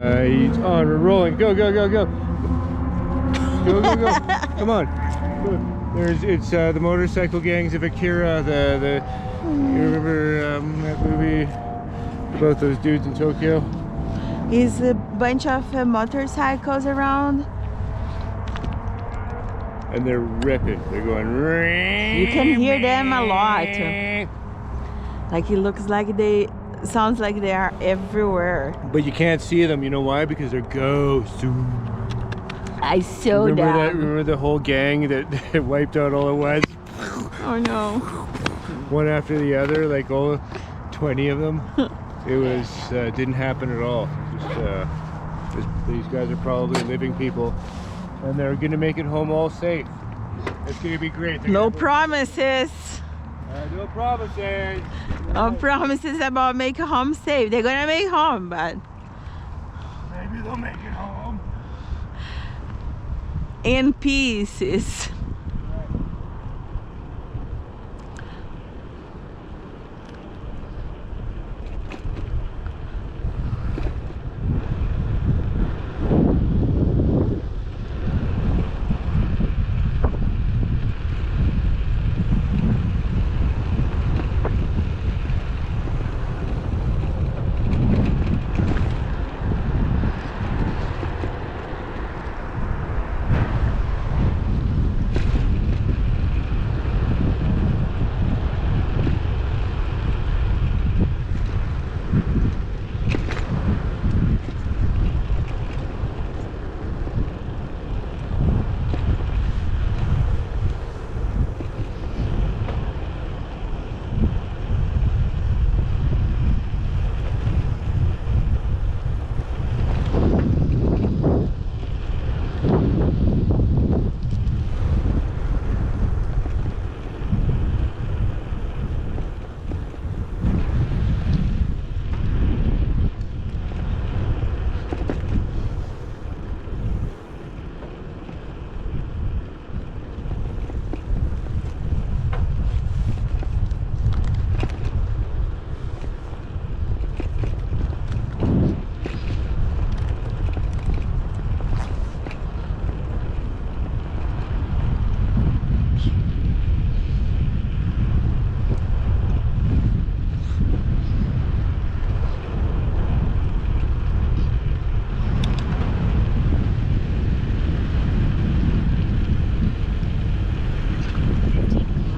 He's on, we're rolling. Go, go, go, go. Go, go, go. Come on. It's the motorcycle gangs of Akira. You remember that movie about those dudes in Tokyo? Is a bunch of motorcycles around. And they're ripping. They're going. You can hear them a lot. Like it looks like they, sounds like they are everywhere. But you can't see them. You know why? Because they're ghosts. I saw remember that. Remember the whole gang that wiped out all at once? Oh no. One after the other, like all 20 of them. It was didn't happen at all. Just these guys are probably living people, and they're gonna make it home all safe. It's gonna be great. No promises. No promises. No promises about making home safe. They're gonna make home, but maybe they'll make it home in pieces.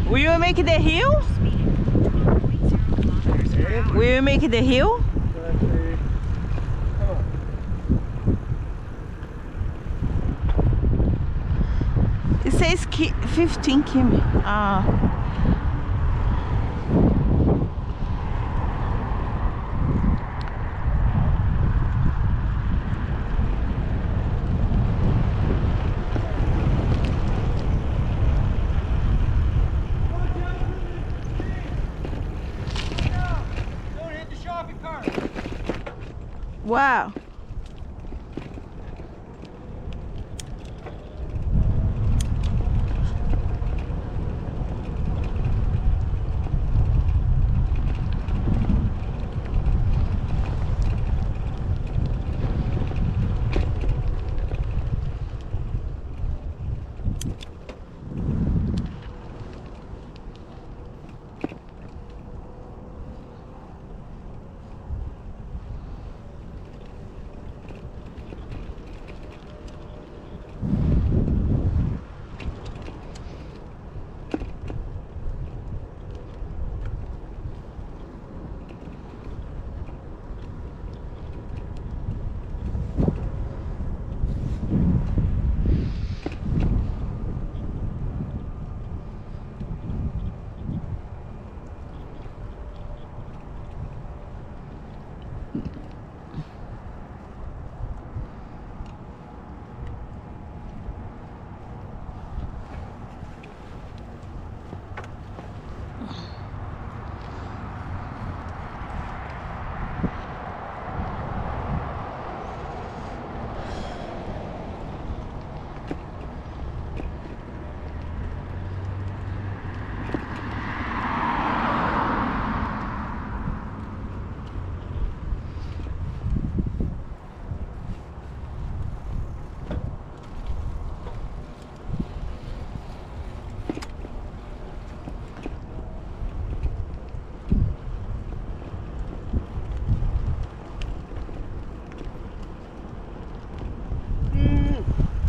Will you make the hill? Will you make the hill? It says 15 km. Wow.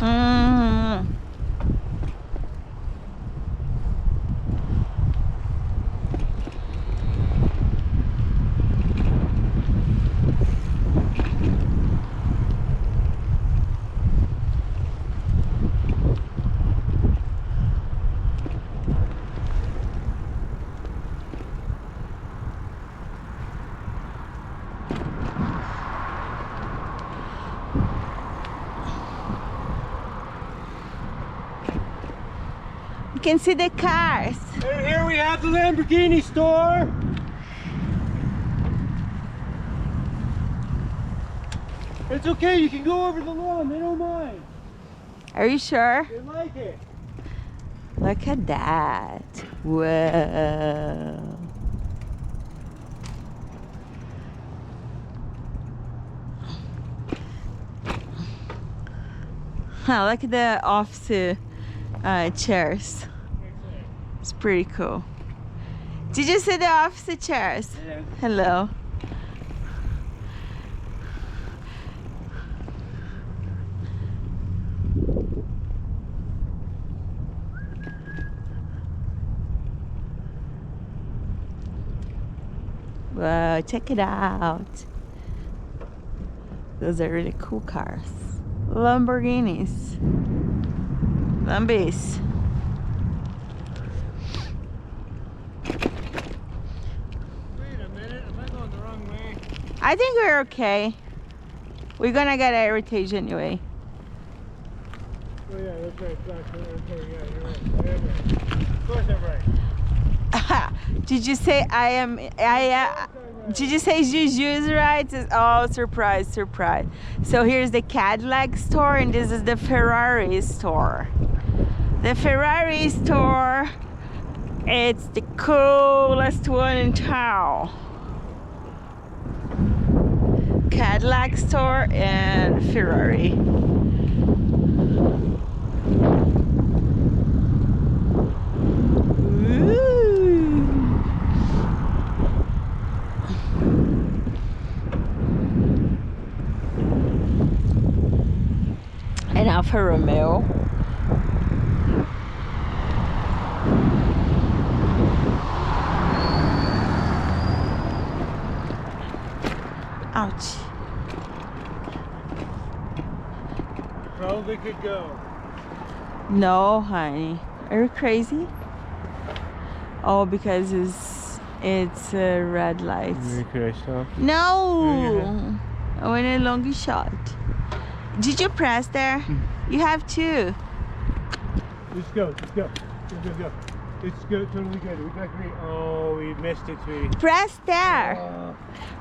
Mm. You can see the cars. And here we have the Lamborghini store. It's okay, you can go over the lawn, they don't mind. Are you sure? They like it. Look at that. Whoa. Huh, look at the office chairs. It's pretty cool. Did you see the office chairs? Yeah. Hello. Wow, check it out. Those are really cool cars. Lamborghinis. Lambis. Wait a minute, am I going the wrong way? I think we're okay. We're gonna get a heritage anyway. Oh yeah, that's right, black, okay, yeah, you're right. I am right. Of course I'm right. Did you say did you say Juju is right? Oh, surprise, surprise. So here's the Cadillac store and this is the Ferrari store. The Ferrari store, it's the coolest one in town. Cadillac store and Ferrari. An Alfa Romeo. Ouch. Probably could go. No, honey. Are you crazy? Oh, because it's a red light. Could I stop? No. I want a long shot. Did you press there? You have to. Let's go, let's go. Go. It's good, totally good. We got great. Oh, we missed it, sweetie. Press there.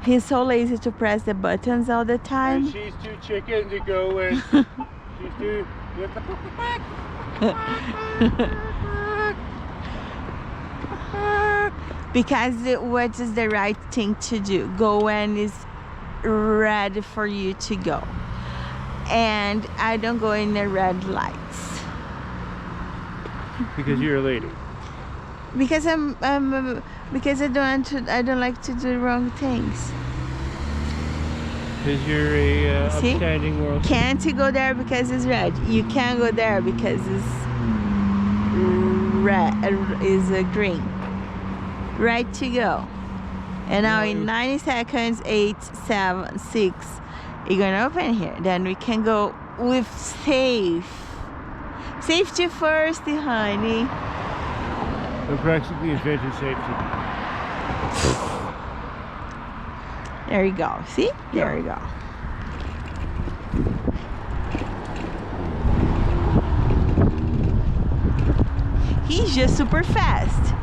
He's so lazy to press the buttons all the time. And she's too chicken to go with. She's too. You have to Because what is the right thing to do? Go when it's ready for you to go. And I don't go in the red lights. Because you're a lady. Because because I don't like to do wrong things. Because you're a upstanding world. Can't you go there because it's red? You can't go there because it's red is green. Right to go. And now in 90 seconds, 8, 7, 6, you're gonna open here. Then we can go with safety first, honey. We practically invented safety. There you go. See? There you go. He's just super fast.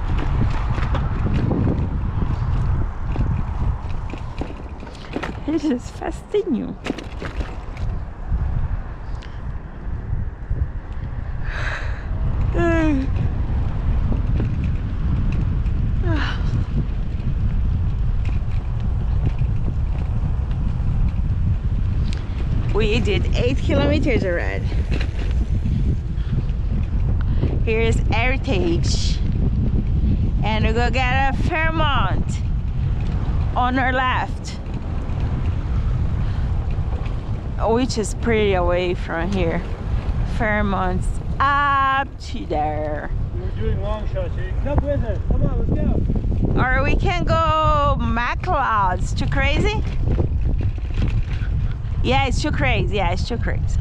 He's just fastinho. We did 8 kilometers already. Here's Heritage. And we go get a Fairmont on our left, which is pretty away from here. Fairmont's up to there. We're doing long shots here. Come with us. Come on, let's go. Or we can go McLeod's. Too crazy? Yeah, it's too crazy. Yeah, it's too crazy.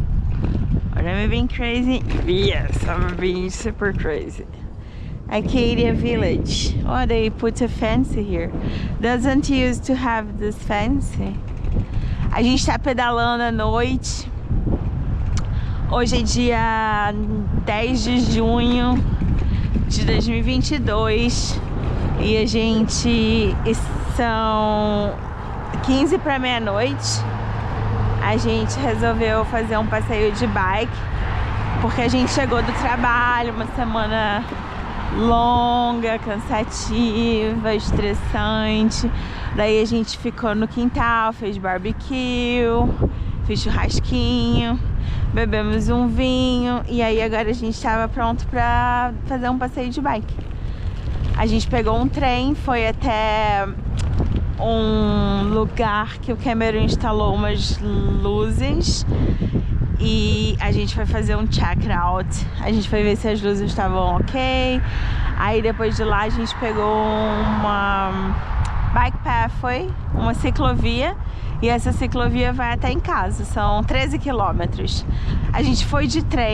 Or am I being crazy? Yes, I'm being super crazy. Acadia Village. Oh, they put a fence here. Doesn't used to have this fence. A gente tá pedalando à noite. Hoje é dia 10 de junho de 2022 e a gente são 15 para meia-noite. A gente resolveu fazer um passeio de bike porque a gente chegou do trabalho, uma semana longa, cansativa, estressante. Daí a gente ficou no quintal, fez barbecue, fez churrasquinho, bebemos um vinho e aí agora a gente estava pronto para fazer um passeio de bike. A gente pegou um trem, foi até um lugar que o Cameron instalou umas luzes e a gente foi fazer um check-out. A gente foi ver se as luzes estavam ok. Aí depois de lá a gente pegou uma bike path, uma ciclovia. E essa ciclovia vai até em casa, são 13 quilômetros. A gente foi de trem.